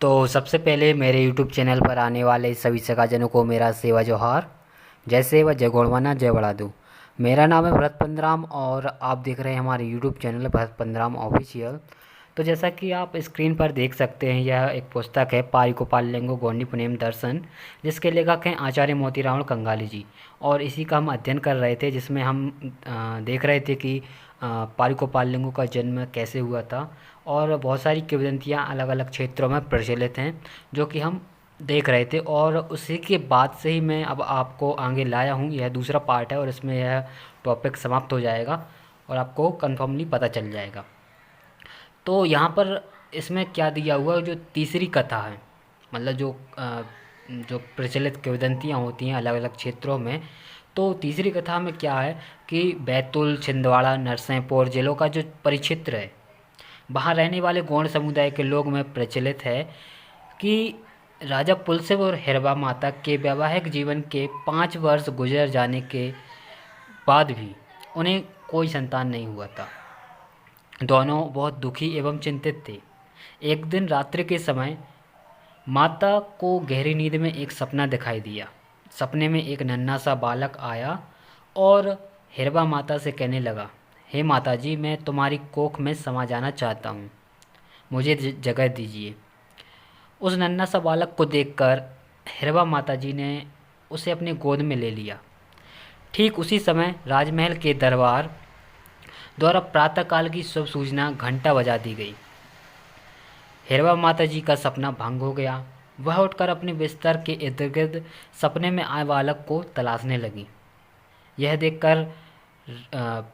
तो सबसे पहले मेरे यूट्यूब चैनल पर आने वाले सभी सगाजनों को मेरा सेवा जोहार। जय सेवा जय गौड़वाना जय बड़ादू। मेरा नाम है भरत पंद्राम और आप देख रहे हैं हमारे यूट्यूब चैनल भरत पंद्राम ऑफिशियल। तो जैसा कि आप स्क्रीन पर देख सकते हैं, यह एक पुस्तक है पारी गोपाल लेंगो गौंडी पुनेम दर्शन, जिसके लेखक हैं आचार्य मोतीराम कंगाली जी। और इसी का हम अध्ययन कर रहे थे, जिसमें हम देख रहे थे कि पारी गोपाल लेंगो का जन्म कैसे हुआ था। और बहुत सारी किंवदंतियाँ अलग अलग क्षेत्रों में प्रचलित हैं, जो कि हम देख रहे थे। और उसी के बाद से ही मैं अब आपको आगे लाया हूँ। यह दूसरा पार्ट है और इसमें यह टॉपिक समाप्त हो जाएगा और आपको कंफर्मली पता चल जाएगा। तो यहाँ पर इसमें क्या दिया हुआ है, जो तीसरी कथा है, मतलब जो प्रचलित किंवदंतियाँ होती हैं अलग अलग क्षेत्रों में। तो तीसरी कथा में क्या है कि बैतूल, छिंदवाड़ा, नरसिंहपुर जिलों का जो परिक्षेत्र है, वहाँ रहने वाले गौड़ समुदाय के लोग में प्रचलित है कि राजा पुलसिव और हिरवा माता के वैवाहिक जीवन के 5 वर्ष गुजर जाने के बाद भी उन्हें कोई संतान नहीं हुआ था। दोनों बहुत दुखी एवं चिंतित थे। एक दिन रात्रि के समय माता को गहरी नींद में एक सपना दिखाई दिया। सपने में एक नन्हा सा बालक आया और हिरवा माता से कहने लगा, हे माता जी, मैं तुम्हारी कोख में समा जाना चाहता हूँ, मुझे जगह दीजिए। उस नन्हा सा बालक को देखकर हिरवा माता जी ने उसे अपनी गोद में ले लिया। ठीक उसी समय राजमहल के दरबार द्वारा प्रातःकाल की शुभ सूचना घंटा बजा दी गई। हिरवा माता जी का सपना भंग हो गया। वह उठकर अपने बिस्तर के इर्द गिर्द सपने में आए बालक को तलाशने लगी। यह देखकर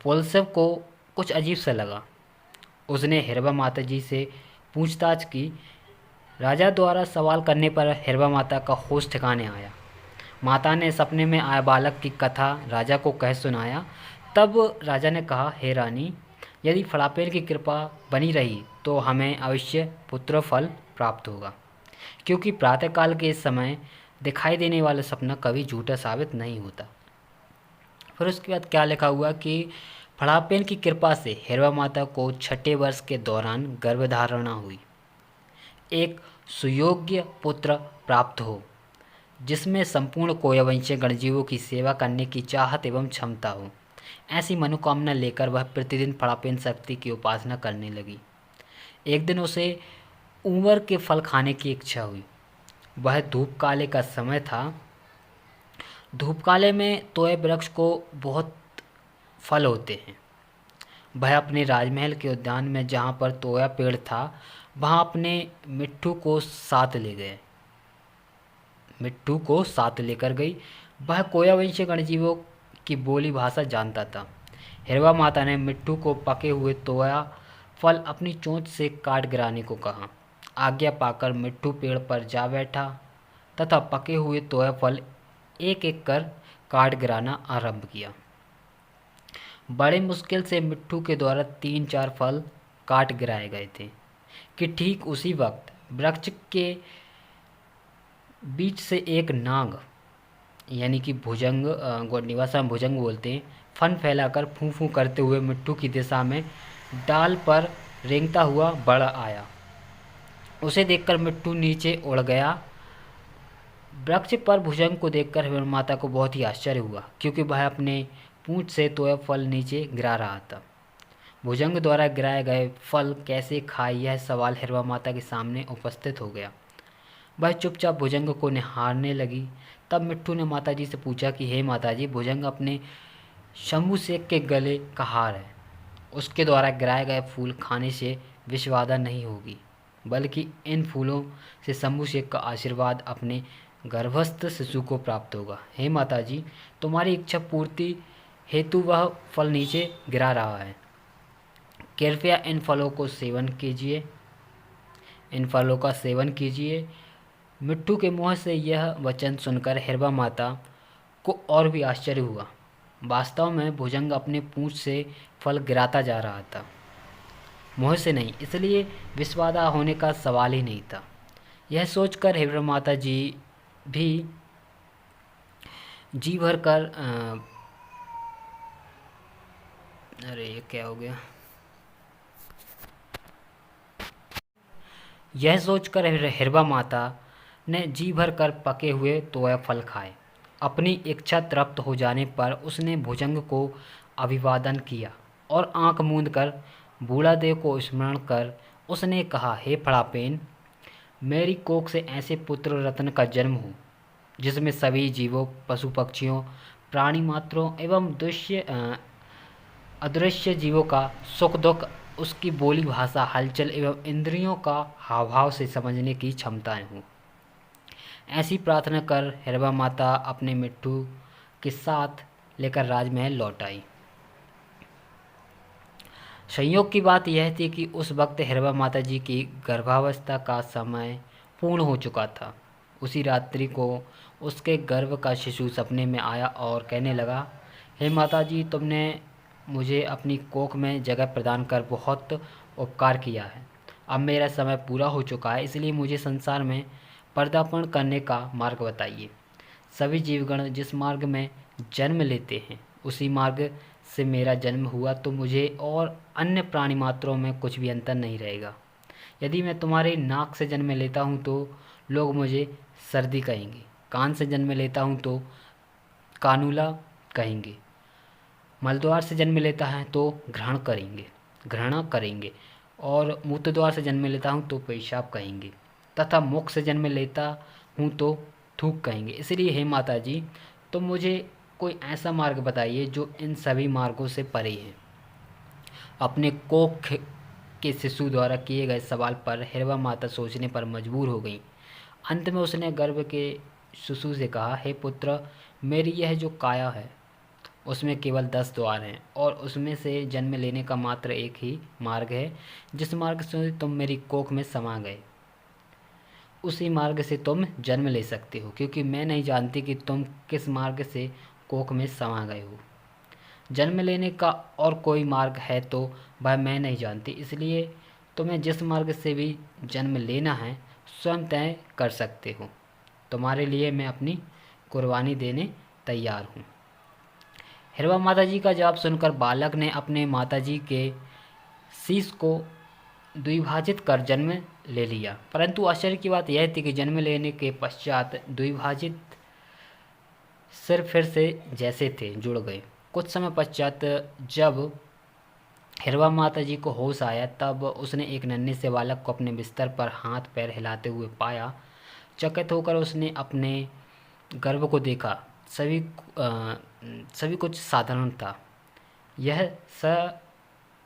पुलसिव को कुछ अजीब सा लगा। उसने हिरवा माता जी से पूछताछ की। राजा द्वारा सवाल करने पर हिरवा माता का होश ठिकाने आया। माता ने सपने में आए बालक की कथा राजा को कह सुनाया। तब राजा ने कहा, हे रानी, यदि फड़ापेर की कृपा बनी रही तो हमें अवश्य पुत्र फल प्राप्त होगा, क्योंकि प्रातःकाल के समय दिखाई देने वाला सपना कभी झूठा साबित नहीं होता। फिर उसके बाद क्या लिखा हुआ कि फड़ापेन की कृपा से हिरवा माता को 6ठे वर्ष के दौरान गर्भधारणा हुई। एक सुयोग्य पुत्र प्राप्त हो, जिसमें संपूर्ण कोयवंशीय गणजीवों की सेवा करने की चाहत एवं क्षमता हो। ऐसी मनोकामना लेकर वह प्रतिदिन फड़ापेन शक्ति की उपासना करने लगी। एक दिन उसे ऊवर के फल खाने की इच्छा हुई। वह धूपकाले का समय था। धूपकाले में तोय वृक्ष को बहुत फल होते हैं। वह अपने राजमहल के उद्यान में, जहाँ पर तोया पेड़ था, वहाँ अपने मिट्ठू को साथ लेकर गई। वह कोयावंशीय गणजीवों की बोली भाषा जानता था। हिरवा माता ने मिट्ठू को पके हुए तोया फल अपनी चोंच से काट गिराने को कहा। आज्ञा पाकर मिट्ठू पेड़ पर जा बैठा तथा पके हुए तोया फल एक एक कर काट गिराना आरंभ किया। बड़े मुश्किल से मिट्ठू के द्वारा 3-4 फल काट गिराए गए थे कि ठीक उसी वक्त वृक्ष के बीच से एक नाग, यानी कि भुजंग, गोंडी भाषा में भुजंग बोलते हैं, फन फैलाकर फूं फूं करते हुए मिट्ठू की दिशा में डाल पर रेंगता हुआ बढ़ आया। उसे देखकर मिट्ठू नीचे उड़ गया। वृक्ष पर भुजंग को देखकर हिरण माता को बहुत ही आश्चर्य हुआ, क्योंकि वह अपने पूंछ से तोया फल नीचे गिरा रहा था। भुजंग द्वारा गिराए गए फल कैसे खाए, यह सवाल हिरवा माता के सामने उपस्थित हो गया। वह चुपचाप भुजंग को निहारने लगी। तब मिट्ठू ने माता जी से पूछा कि हे माता जी, भुजंग अपने शंभू शेख के गले का हार है। उसके द्वारा गिराए गए फूल खाने से विषबाधा नहीं होगी, बल्कि इन फूलों से शंभू शेख का आशीर्वाद अपने गर्भस्थ शिशु को प्राप्त होगा। हे माता जी, तुम्हारी इच्छा पूर्ति हेतु वह फल नीचे गिरा रहा है। कृपया इन फलों का सेवन कीजिए। मिट्ठू के मुँह से यह वचन सुनकर हिरवा माता को और भी आश्चर्य हुआ। वास्तव में भुजंग अपने पूंछ से फल गिराता जा रहा था, मुँह से नहीं, इसलिए विषबाधा होने का सवाल ही नहीं था। यह सोचकर हिरवा माता जी भी जी भर कर अरे ये क्या हो गया। यह सोचकर हिरवा माता ने जी भर कर पके हुए तोया फल खाए। अपनी इच्छा तृप्त हो जाने पर उसने भुजंग को अभिवादन किया और आंख मूंद कर बूढ़ा देव को स्मरण कर उसने कहा, हे फड़ापेन, मेरी कोख से ऐसे पुत्र रत्न का जन्म हो जिसमें सभी जीवों, पशु पक्षियों, प्राणी मात्रों एवं अदृश्य जीवों का सुख दुख, उसकी बोली भाषा, हलचल एवं इंद्रियों का हाव भाव से समझने की क्षमताएं हों। ऐसी प्रार्थना कर हिरवा माता अपने मिट्ठू के साथ लेकर राजमहल लौट आई। संयोग की बात यह थी कि उस वक्त हिरवा माता जी की गर्भावस्था का समय पूर्ण हो चुका था। उसी रात्रि को उसके गर्भ का शिशु सपने में आया और कहने लगा, हे माता जी, तुमने मुझे अपनी कोख में जगह प्रदान कर बहुत उपकार किया है। अब मेरा समय पूरा हो चुका है, इसलिए मुझे संसार में पदार्पण करने का मार्ग बताइए। सभी जीवगण जिस मार्ग में जन्म लेते हैं उसी मार्ग से मेरा जन्म हुआ तो मुझे और अन्य प्राणी मात्रों में कुछ भी अंतर नहीं रहेगा। यदि मैं तुम्हारे नाक से जन्म लेता हूँ तो लोग मुझे सर्दी कहेंगे, कान से जन्म लेता हूँ तो कानूला कहेंगे, मलद्वार से जन्म लेता है तो घृणा करेंगे और मूत्र द्वार से जन्म लेता हूँ तो पेशाब कहेंगे तथा मुख से जन्म लेता हूँ तो थूक कहेंगे। इसलिए हे माता जी, तुम मुझे कोई ऐसा मार्ग बताइए जो इन सभी मार्गों से परे है। अपने कोख के शिशु द्वारा किए गए सवाल पर हिरवा माता सोचने पर मजबूर हो गई। अंत में उसने गर्भ के शिशु से कहा, हे पुत्र, मेरी यह जो काया है उसमें केवल 10 द्वार हैं और उसमें से जन्म लेने का मात्र एक ही मार्ग है। जिस मार्ग से तुम मेरी कोख में समा गए उसी मार्ग से तुम जन्म ले सकते हो, क्योंकि मैं नहीं जानती कि तुम किस मार्ग से कोख में समा गए हो। जन्म लेने का और कोई मार्ग है तो वह मैं नहीं जानती, इसलिए तुम्हें जिस मार्ग से भी जन्म लेना है स्वयं तय कर सकते हो। तुम्हारे लिए मैं अपनी कुर्बानी देने तैयार हूँ। हिरवा माता जी का जवाब सुनकर बालक ने अपने माता जी के शीश को द्विभाजित कर जन्म ले लिया, परंतु आश्चर्य की बात यह थी कि जन्म लेने के पश्चात द्विभाजित सिर फिर से जैसे थे जुड़ गए। कुछ समय पश्चात जब हिरवा माता जी को होश आया तब उसने एक नन्हे से बालक को अपने बिस्तर पर हाथ पैर हिलाते हुए पाया। चकित होकर उसने अपने गर्भ को देखा। सभी कुछ साधारण था। यह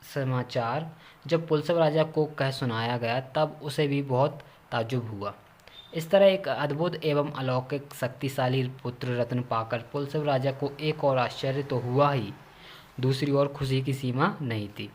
समाचार जब पुलसिब राजा को कह सुनाया गया तब उसे भी बहुत ताज्जुब हुआ। इस तरह एक अद्भुत एवं अलौकिक शक्तिशाली पुत्र रत्न पाकर पुलसिब राजा को एक और आश्चर्य तो हुआ ही, दूसरी ओर खुशी की सीमा नहीं थी।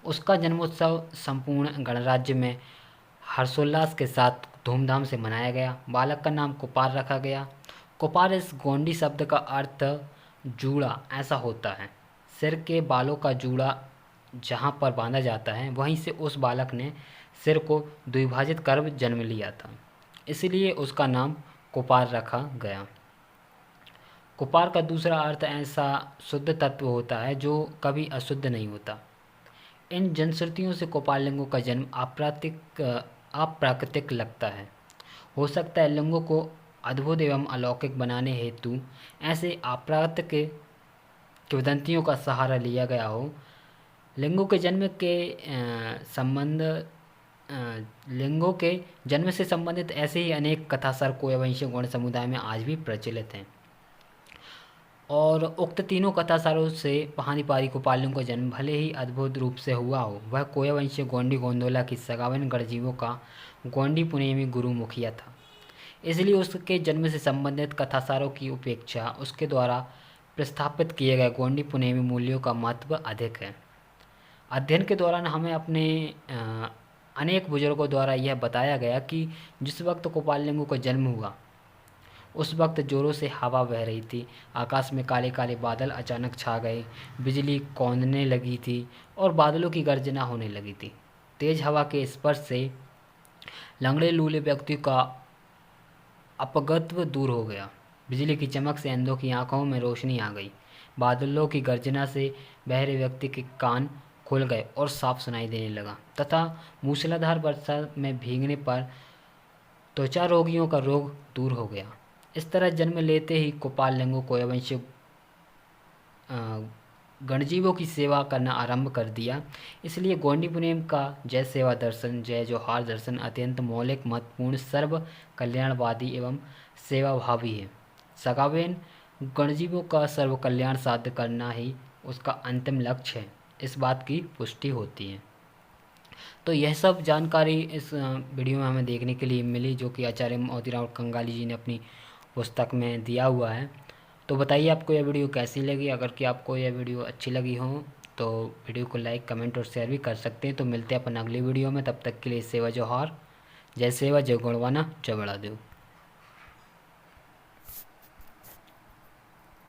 उसका जन्मोत्सव संपूर्ण गणराज्य में हर्षोल्लास के साथ धूमधाम से मनाया गया। बालक का नाम कुपार रखा गया। कुपार इस गोंडी शब्द का अर्थ जूड़ा ऐसा होता है। सिर के बालों का जूड़ा जहाँ पर बांधा जाता है वहीं से उस बालक ने सिर को द्विभाजित कर जन्म लिया था, इसलिए उसका नाम कुपार रखा गया। कुपार का दूसरा अर्थ ऐसा शुद्ध तत्व होता है जो कभी अशुद्ध नहीं होता। इन जनश्रुतियों से कुपार लिंगों का जन्म अप्राकृतिक लगता है। हो सकता है लिंगों को अद्भुत एवं अलौकिक बनाने हेतु ऐसे अप्राकृतिक किंवदंतियों का सहारा लिया गया हो। लिंगों के जन्म से संबंधित ऐसे ही अनेक कथासार कोयवंशी गौड़ समुदाय में आज भी प्रचलित हैं और उक्त तीनों कथासारों से पहानीपारी कुपालियों का जन्म भले ही अद्भुत रूप से हुआ हो, वह कोयवंशी गोंडी गोंदोला की सगावन गढ़जीवों का गोंडी पुनेमी गुरु मुखिया था। इसलिए उसके जन्म से संबंधित कथासारों की उपेक्षा उसके द्वारा प्रस्थापित किए गए गोंडी पुनेमी मूल्यों का महत्व अधिक है। अध्ययन के दौरान हमें अपने अनेक बुजुर्गों द्वारा यह बताया गया कि जिस वक्त कुपालिंगों का जन्म हुआ उस वक्त जोरों से हवा बह रही थी। आकाश में काले काले बादल अचानक छा गए, बिजली कौंधने लगी थी और बादलों की गर्जना होने लगी थी। तेज हवा के स्पर्श से लंगड़े लूले व्यक्ति का अपगत्व दूर हो गया। बिजली की चमक से अंधों की आंखों में रोशनी आ गई। बादलों की गर्जना से बहरे व्यक्ति के कान खुल गए और साफ सुनाई देने लगा तथा मूसलाधार वर्षा में भीगने पर त्वचा रोगियों का रोग दूर हो गया। इस तरह जन्म लेते ही गोपाल लेंगु कोयवंशी गणजीवों की सेवा करना आरंभ कर दिया। इसलिए गौंडीपुनेम का जय सेवा दर्शन, जय जोहार दर्शन अत्यंत मौलिक, महत्वपूर्ण, सर्व कल्याणवादी एवं सेवाभावी है। सगावेन गणजीवों का सर्व कल्याण साध्य करना ही उसका अंतिम लक्ष्य है, इस बात की पुष्टि होती है। तो यह सब जानकारी इस वीडियो में हमें देखने के लिए मिली, जो कि आचार्य मोतीराम कंगाली जी ने अपनी पुस्तक में दिया हुआ है। तो बताइए आपको यह वीडियो कैसी लगी। अगर कि आपको यह वीडियो अच्छी लगी हो तो वीडियो को लाइक, कमेंट और शेयर भी कर सकते हैं। तो मिलते हैं अपन अगली वीडियो में, तब तक के लिए सेवा जोहार। जय सेवा, जय गौड़वाना, जय बड़ादेव।